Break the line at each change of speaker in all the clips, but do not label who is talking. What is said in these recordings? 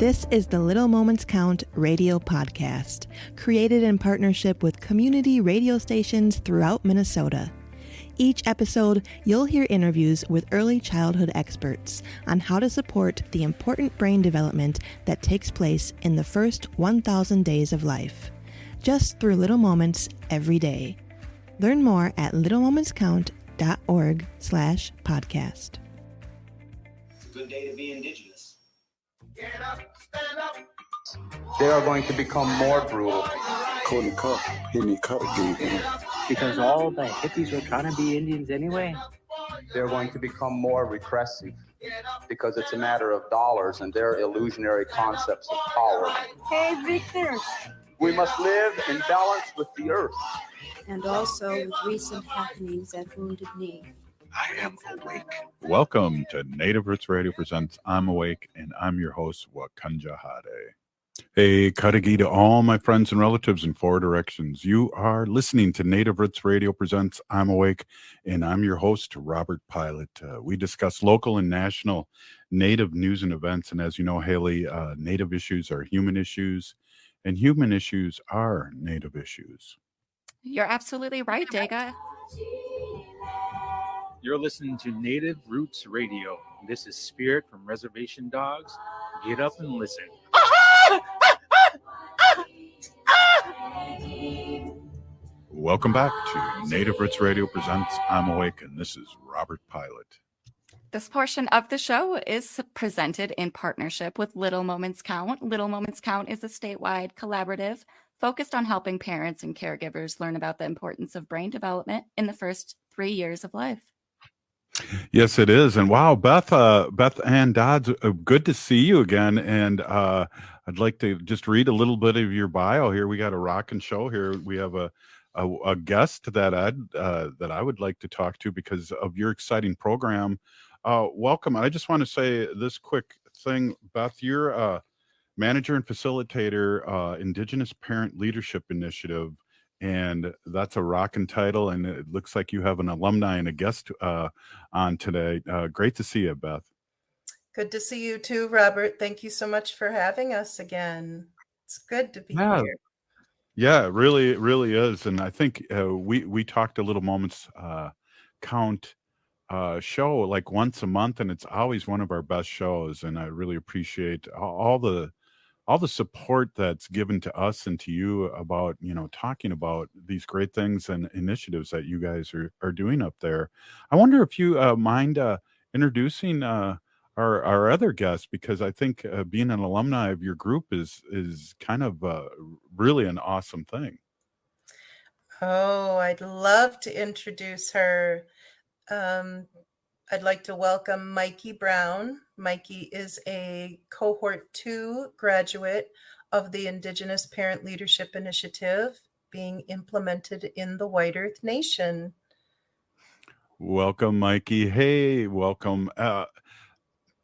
This is the Little Moments Count radio podcast, created in partnership with community radio stations throughout Minnesota. Each episode, you'll hear interviews with early childhood experts on how to support the important brain development that takes place in the first 1,000 days of life, just through little moments every day. Learn more at littlemomentscount.org/podcast.
Good day to be Indigenous.
Get up, stand up.
They are going to become more brutal.
Caught in the cup, hitting the cup gate, man.
Because all the hippies were trying to be Indians anyway.
They're going to become more repressive because it's a matter of dollars and their illusionary concepts of power.
Hey, Victor.
We must live in balance with the earth.
And also with recent happenings at Wounded Knee.
I am awake.
Welcome to Native Roots Radio presents I'm Awake, and I'm your host, Wakanja Hade. Hey, Kadagi to all my friends and relatives in four directions. You are listening to Native Roots Radio presents I'm Awake, and I'm your host, Robert Pilot. We discuss local and national Native news and events, and as you know, Haley, Native issues are human issues, and human issues are Native issues.
You're absolutely right, Dega.
You're listening to Native Roots Radio. This is Spirit from Reservation Dogs. Get up and listen.
Welcome back to Native Roots Radio presents I'm Awake, and this is Robert Pilot.
This portion of the show is presented in partnership with Little Moments Count. Little Moments Count is a statewide collaborative focused on helping parents and caregivers learn about the importance of brain development in the first 3 years of life.
Yes, it is. And wow, Beth Ann Dodds, good to see you again. And I'd like to just read a little bit of your bio here. We got a rockin' show here. We have a guest that I would like to talk to because of your exciting program. Welcome. I just want to say this quick thing, Beth. You're a manager and facilitator, Indigenous Parent Leadership Initiative. And that's a rockin' title, and it looks like you have an alumni and a guest on today. Great to see you, Beth.
Good to see you too, Robert. Thank you so much for having us again. It's good to be here.
Yeah, it really is. And I think we talked a Little Moments Count show like once a month, and it's always one of our best shows. And I really appreciate all the support that's given to us and to you about, talking about these great things and initiatives that you guys are doing up there. I wonder if you mind introducing our other guests, because I think being an alumni of your group is kind of really an awesome thing.
Oh, I'd love to introduce her. I'd like to welcome Mykee Brown. Mykee is a Cohort 2 graduate of the Indigenous Parent Leadership Initiative being implemented in the White Earth Nation.
Welcome, Mykee. Hey, welcome.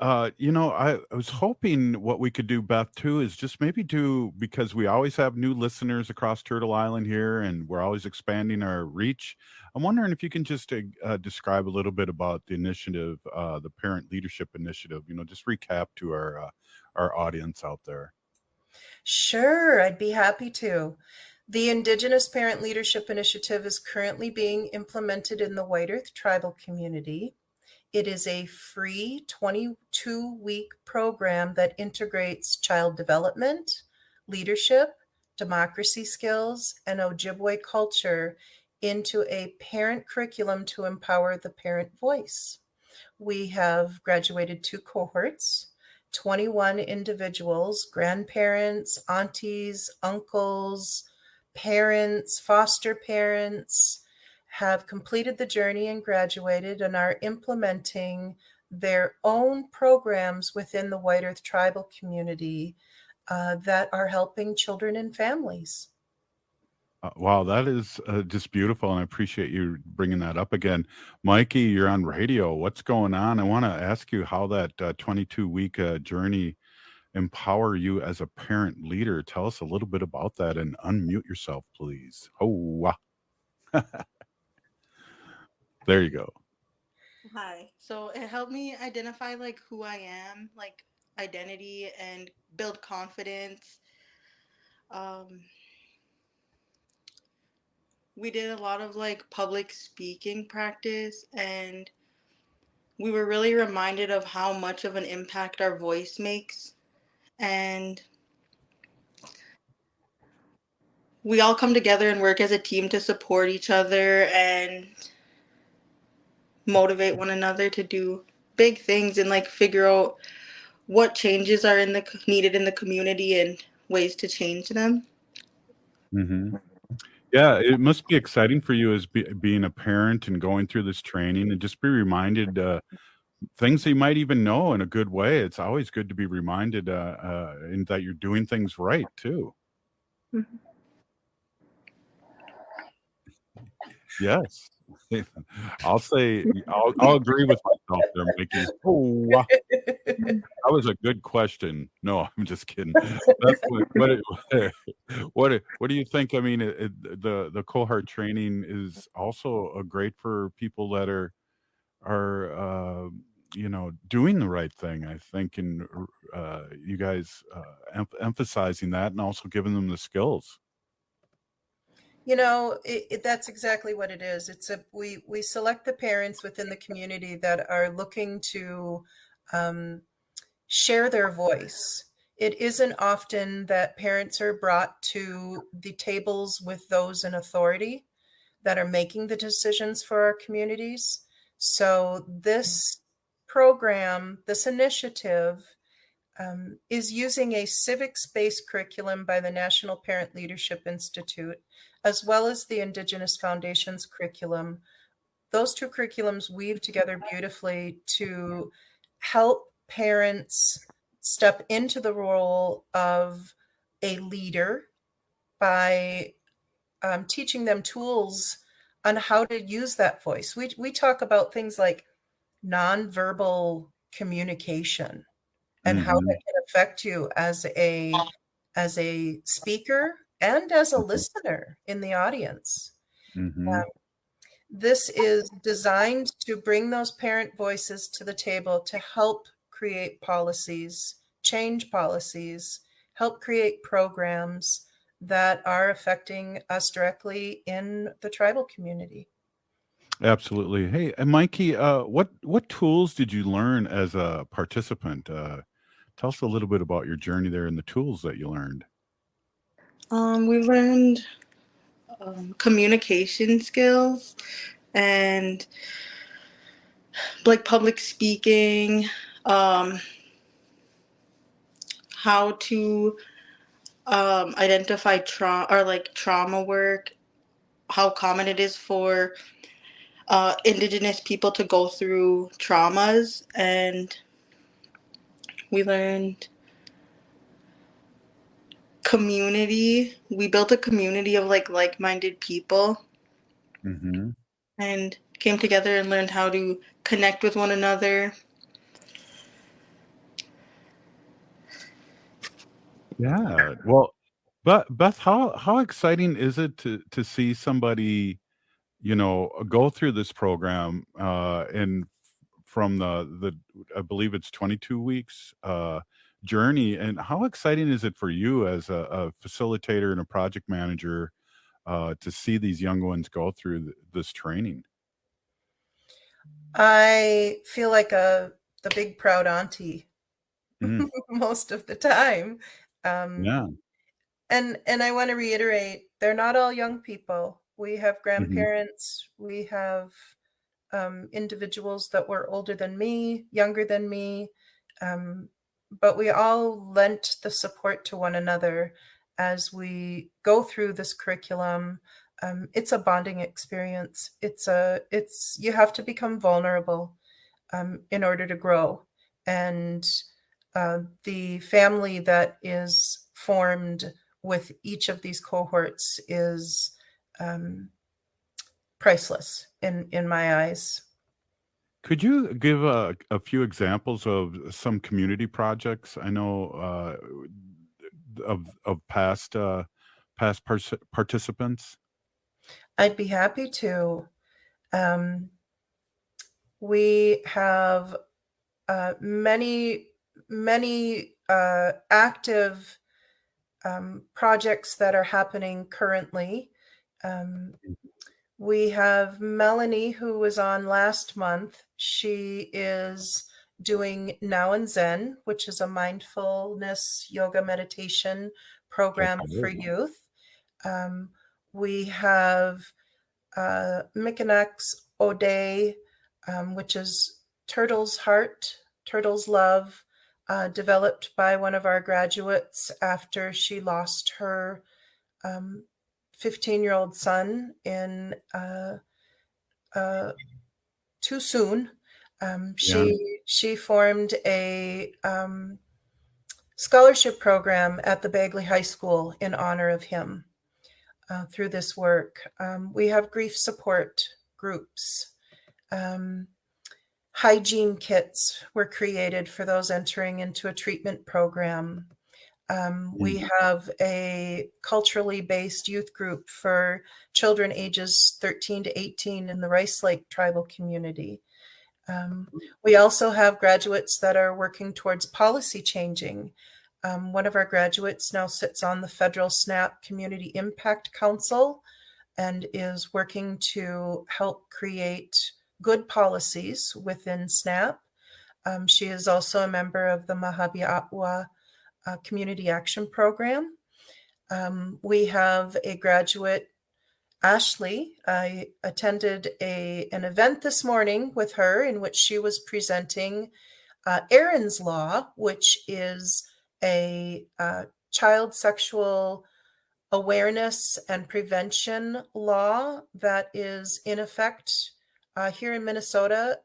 I was hoping what we could do, Beth, too, is just maybe because we always have new listeners across Turtle Island here, and we're always expanding our reach. I'm wondering if you can just describe a little bit about the initiative, the Parent Leadership Initiative, just recap to our audience out there.
Sure, I'd be happy to. The Indigenous Parent Leadership Initiative is currently being implemented in the White Earth tribal community. It is a free 22-week program that integrates child development, leadership, democracy skills, and Ojibwe culture into a parent curriculum to empower the parent voice. We have graduated 2 cohorts, 21 individuals, grandparents, aunties, uncles, parents, foster parents, have completed the journey and graduated and are implementing their own programs within the White Earth tribal community that are helping children and families.
Wow, that is just beautiful, and I appreciate you bringing that up again. Mykee, you're on radio. What's going on? I want to ask you how that 22-week journey empower you as a parent leader. Tell us a little bit about that and unmute yourself, please. Oh, wow. There you go.
Hi. So it helped me identify who I am, identity and build confidence. We did a lot of like public speaking practice, and we were really reminded of how much of an impact our voice makes. And we all come together and work as a team to support each other and motivate one another to do big things and like figure out what changes are needed in the community and ways to change them.
Mm-hmm. Yeah, it must be exciting for you as being a parent and going through this training and just be reminded things that you might even know in a good way. It's always good to be reminded and that you're doing things right too.
Mm-hmm.
Yes. I'll say I'll agree with myself there, Mykee. Oh, wow. That was a good question. No, I'm just kidding. That's what do you think? I mean, the cohort training is also great for people that are doing the right thing. I think, and you guys emphasizing that and also giving them the skills.
That's exactly what it is. We select the parents within the community that are looking to share their voice. It isn't often that parents are brought to the tables with those in authority that are making the decisions for our communities. So this program, this initiative, is using a civics-based curriculum by the National Parent Leadership Institute, as well as the Indigenous Foundation's curriculum. Those two curriculums weave together beautifully to help parents step into the role of a leader by teaching them tools on how to use that voice. We talk about things like nonverbal communication and how that can affect you as a speaker and as a listener in the audience.
Mm-hmm.
This is designed to bring those parent voices to the table to help create policies, change policies, help create programs that are affecting us directly in the tribal community.
Absolutely. Hey, and Mykee, what tools did you learn as a participant? Tell us a little bit about your journey there and the tools that you learned.
We learned communication skills and like public speaking, how to identify trauma work, how common it is for Indigenous people to go through traumas, and we learned community. We built a community of like-minded people,
Mm-hmm.
and came together and learned how to connect with one another.
Yeah. Well, but Beth, how exciting is it to see somebody, go through this program and from the I believe it's 22 weeks journey, and how exciting is it for you as a facilitator and a project manager to see these young ones go through this training?
I feel like the big proud auntie most of the time.
Yeah.
And I want to reiterate, they're not all young people. We have grandparents, we have individuals that were older than me, younger than me, but we all lent the support to one another as we go through this curriculum. It's a bonding experience. You have to become vulnerable in order to grow. And the family that is formed with each of these cohorts is priceless in my eyes.
Could you give a few examples of some community projects? I know of past participants.
I'd be happy to. We have many many active projects that are happening currently. We have Melanie, who was on last month. She is doing Now and Zen, which is a mindfulness yoga meditation program for youth. We have Mikenax O'Day, which is Turtle's Heart, Turtle's Love, developed by one of our graduates after she lost her 15-year-old son in too soon. She formed a scholarship program at the Bagley High School in honor of him through this work. We have grief support groups. Hygiene kits were created for those entering into a treatment program. We have a culturally based youth group for children ages 13 to 18 in the Rice Lake tribal community. We also have graduates that are working towards policy changing. One of our graduates now sits on the federal SNAP Community Impact Council and is working to help create good policies within SNAP. She is also a member of the Mahabiatwa Community Action Program. We have a graduate, Ashley. I attended an event this morning with her in which she was presenting Aaron's Law, which is a child sexual awareness and prevention law that is in effect here in Minnesota.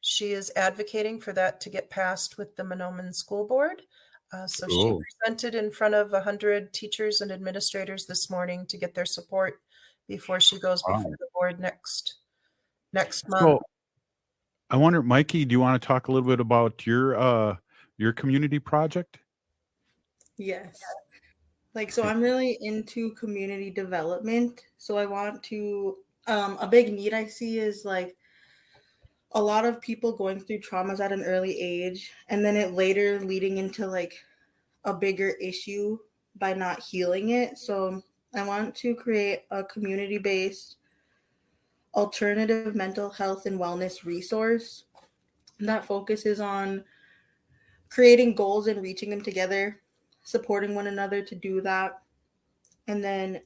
She is advocating for that to get passed with the Mahnomen School Board. So she presented in front of 100 teachers and administrators this morning to get their support before she goes before the board next month.
So I wonder, Mykee, do you want to talk a little bit about your community project?
Yes. So I'm really into community development. So I want to, a big need I see is a lot of people going through traumas at an early age, and then it later leading into a bigger issue by not healing it. So I want to create a community-based alternative mental health and wellness resource that focuses on creating goals and reaching them together, supporting one another to do that, and then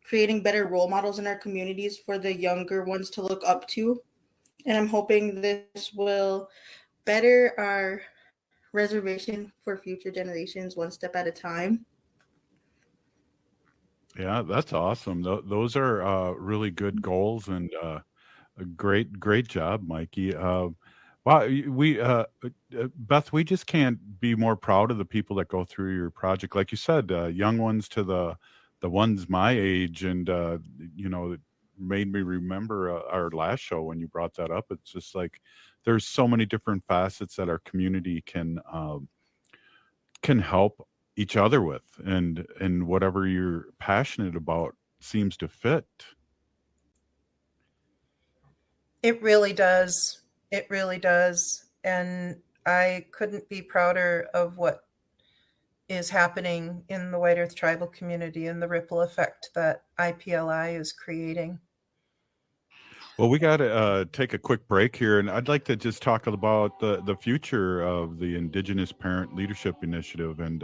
creating better role models in our communities for the younger ones to look up to. And I'm hoping this will better our reservation for future generations one step at a time.
Yeah, that's awesome. Those are really good goals, and a great job, Mykee. Wow, we Beth, we just can't be more proud of the people that go through your project. Like you said, young ones to the ones my age, and it made me remember our last show when you brought that up. It's just there's so many different facets that our community can help each other with, and whatever you're passionate about seems to fit.
It really does. It really does. And I couldn't be prouder of what is happening in the White Earth tribal community and the ripple effect that IPLI is creating.
Well, we got to take a quick break here, and I'd like to just talk about the future of the Indigenous Parent Leadership Initiative, and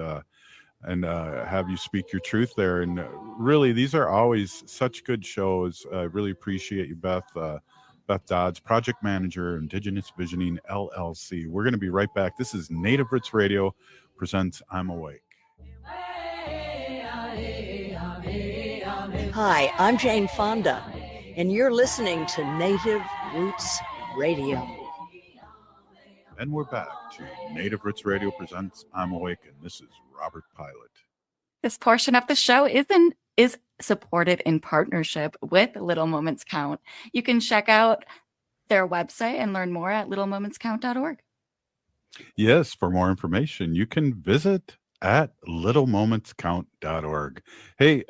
have you speak your truth there. And really, these are always such good shows. I really appreciate you, Beth. Beth Dodds, Project Manager, Indigenous Visioning, LLC. We're going to be right back. This is Native Roots Radio presents I'm Awake.
Hi, I'm Jane Fonda, and you're listening to Native Roots Radio.
And we're back to Native Roots Radio presents I'm Awake, and this is Robert Pilot.
This portion of the show is supported in partnership with Little Moments Count. You can check out their website and learn more at littlemomentscount.org.
Yes, for more information, you can visit at littlemomentscount.org. Hey,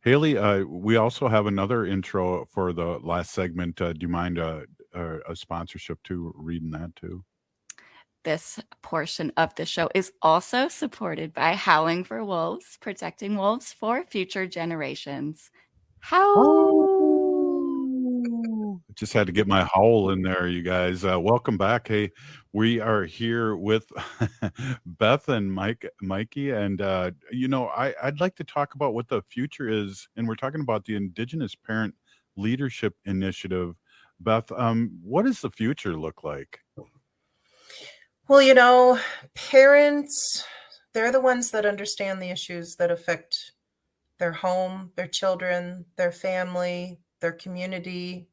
Haley, we also have another intro for the last segment. Do you mind a sponsorship too, reading that too?
This portion of the show is also supported by Howling for Wolves, protecting wolves for future generations.
Just had to get my howl in there, you guys. Welcome back. Hey, we are here with Beth and Mykee, and I'd like to talk about what the future is, and we're talking about the Indigenous Parent Leadership Initiative. Beth, what does the future look like?
Well, parents, they're the ones that understand the issues that affect their home, their children, their family, their community.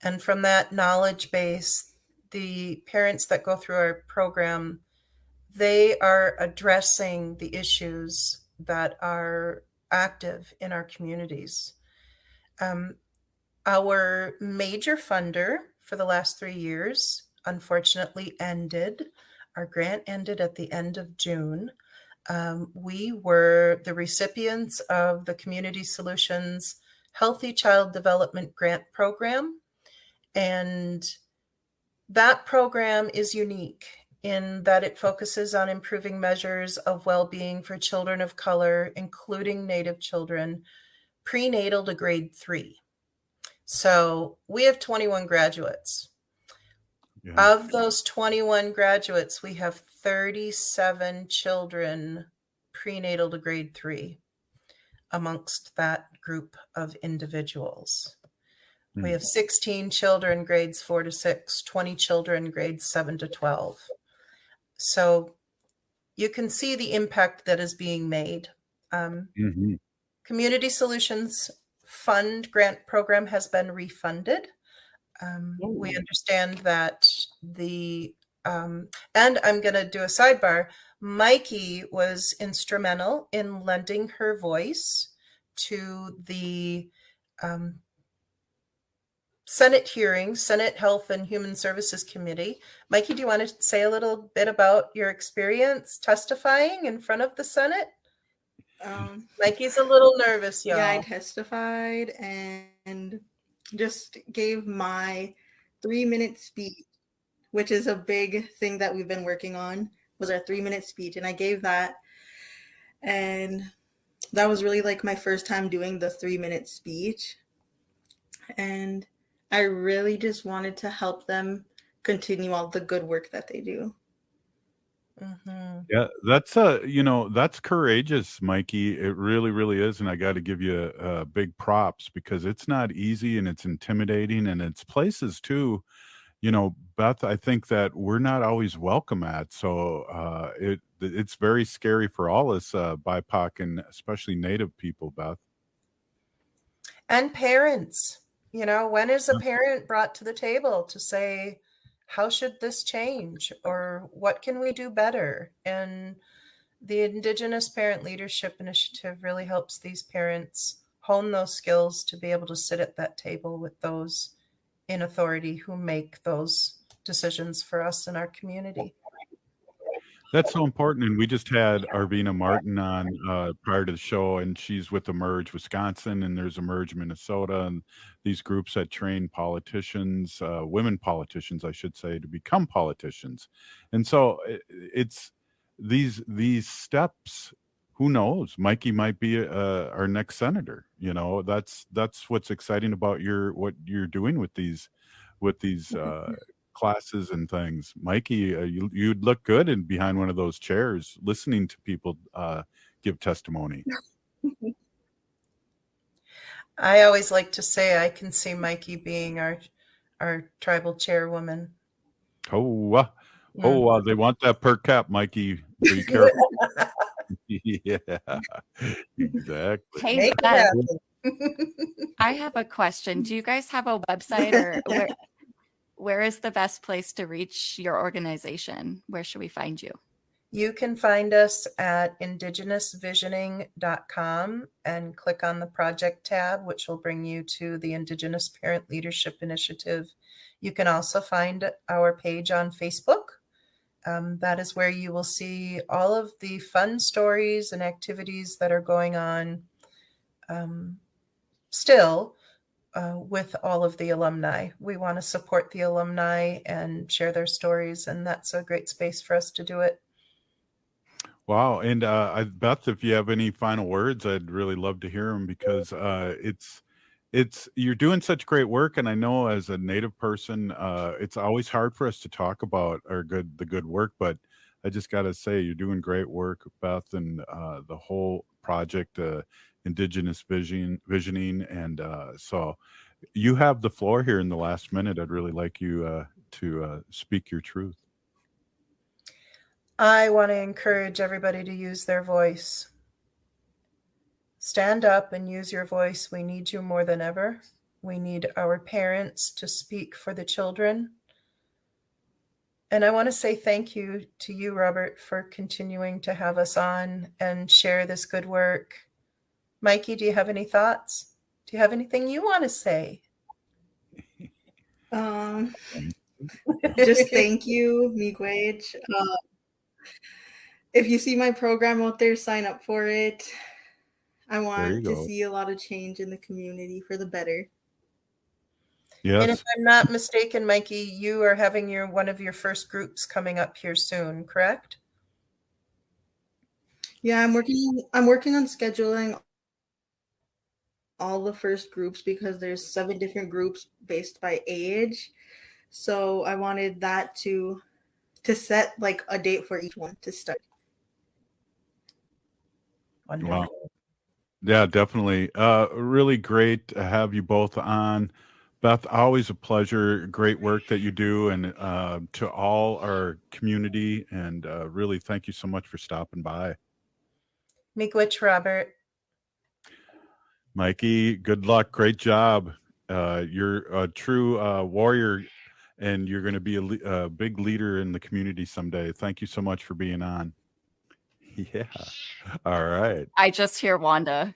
And from that knowledge base, the parents that go through our program, they are addressing the issues that are active in our communities. Our major funder for the last 3 years, unfortunately, ended. Our grant ended at the end of June. We were the recipients of the Community Solutions Healthy Child Development Grant Program. And that program is unique in that it focuses on improving measures of well-being for children of color, including Native children, prenatal to grade 3. So we have 21 graduates. Yeah. Of those 21 graduates, we have 37 children prenatal to grade 3 amongst that group of individuals. We have 16 children grades 4 to 6, 20 children grades 7 to 12. So you can see the impact that is being made. Community Solutions Fund grant program has been refunded. We understand that and I'm going to do a sidebar. Mykee was instrumental in lending her voice to the Senate hearing, Senate Health and Human Services Committee. Mykee, do you want to say a little bit about your experience testifying in front of the Senate? Mykee's a little nervous, y'all.
Yeah, I testified and just gave my 3-minute speech, which is a big thing that we've been working on, was our 3-minute speech. And I gave that. And that was really like my first time doing the 3-minute speech. And I really just wanted to help them continue all the good work that they do.
Yeah, that's that's courageous, Mykee. It really, really is, and I got to give you big props because it's not easy and it's intimidating, and it's places too. Beth, I think that we're not always welcome at, so it's very scary for all us BIPOC and especially Native people, Beth.
And parents. When is a parent brought to the table to say, how should this change? Or what can we do better? And the Indigenous Parent Leadership Initiative really helps these parents hone those skills to be able to sit at that table with those in authority who make those decisions for us in our community.
That's so important. And we just had Arvina Martin on prior to the show, and she's with Emerge Wisconsin, and there's Emerge Minnesota, and these groups that train politicians, women politicians, I should say, to become politicians. And so it's these steps. Who knows? Mykee might be our next senator. That's what's exciting about what you're doing with these classes and things. Mykee, you'd look good behind one of those chairs listening to people give testimony.
I always like to say I can see Mykee being our tribal chairwoman.
They want that per cap, Mykee. Be careful. Yeah, exactly.
Hey, Beth, I have a question. Do you guys have a website, or where is the best place to reach your organization? Where should we find you?
You can find us at indigenousvisioning.com and click on the project tab, which will bring you to the Indigenous Parent Leadership Initiative. You can also find our page on Facebook. That is where you will see all of the fun stories and activities that are going on still. with all of the alumni. We want to support the alumni and share their stories, and that's a great space for us to do it.
Wow. And Beth, if you have any final words, I'd really love to hear them, because it's you're doing such great work, and I know as a Native person, it's always hard for us to talk about the good work, but I just got to say you're doing great work, Beth, and the whole project, Indigenous Visioning, and so you have the floor here in the last minute. I'd really like you to speak your truth.
I want to encourage everybody to use their voice. Stand up and use your voice. We need you more than ever. We need our parents to speak for the children. And I want to say thank you to you, Robert, for continuing to have us on and share this good work. Mykee, do you have any thoughts? Do you have anything you want to say?
Just thank you, miigwech. If you see my program out there, sign up for it. I want to see a lot of change in the community for the better.
Yes.
And if I'm not mistaken, Mykee, you are having one of your first groups coming up here soon, correct?
Yeah, I'm working on scheduling all the first groups, because there's 7 different groups based by age. So I wanted that to set like a date for each one to start.
Wonderful.
Wow. Yeah, definitely. Really great to have you both on. Beth, always a pleasure. Great work that you do, and to all our community, and really thank you so much for stopping by.
Miigwech, Robert.
Mykee, good luck. Great job. You're a true warrior, and you're going to be a big leader in the community someday. Thank you so much for being on. Yeah. All right.
I just hear Wanda.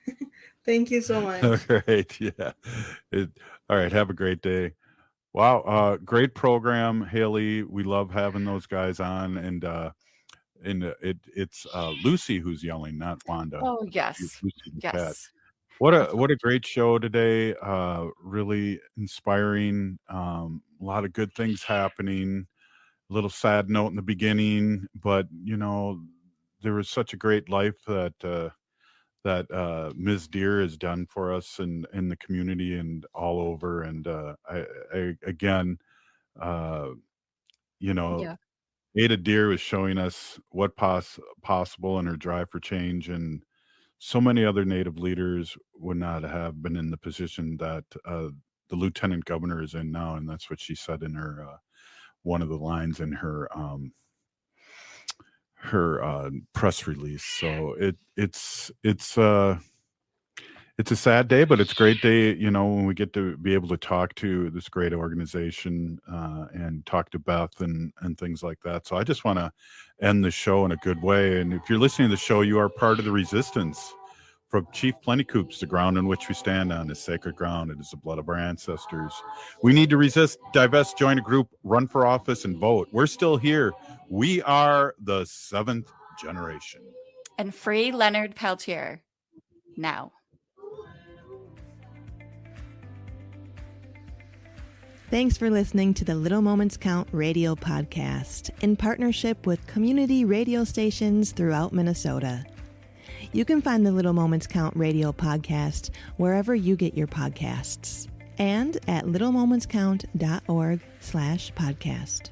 Thank you so much.
All right. Yeah. All right. Have a great day. Wow. Great program, Haley. We love having those guys on, and it's Lucy who's yelling, not Wanda.
Oh, yes.
Lucy the cat.
Yes.
What a great show today. Really inspiring. A lot of good things happening. A little sad note in the beginning, but there was such a great life that Ms. Deer has done for us in the community and all over. And Ada Deer was showing us what possible in her drive for change, and so many other Native leaders would not have been in the position that the lieutenant governor is in now. And that's what she said in her one of the lines in her press release. So it's a sad day, but it's a great day, when we get to be able to talk to this great organization and talk to Beth and things like that. So I just want to end the show in a good way. And if you're listening to the show, you are part of the resistance. From Chief Plentycoops, the ground on which we stand on is sacred ground. It is the blood of our ancestors. We need to resist, divest, join a group, run for office, and vote. We're still here. We are the 7th generation.
And free Leonard Peltier now.
Thanks for listening to the Little Moments Count radio podcast in partnership with community radio stations throughout Minnesota. You can find the Little Moments Count radio podcast wherever you get your podcasts and at littlemomentscount.org/podcast.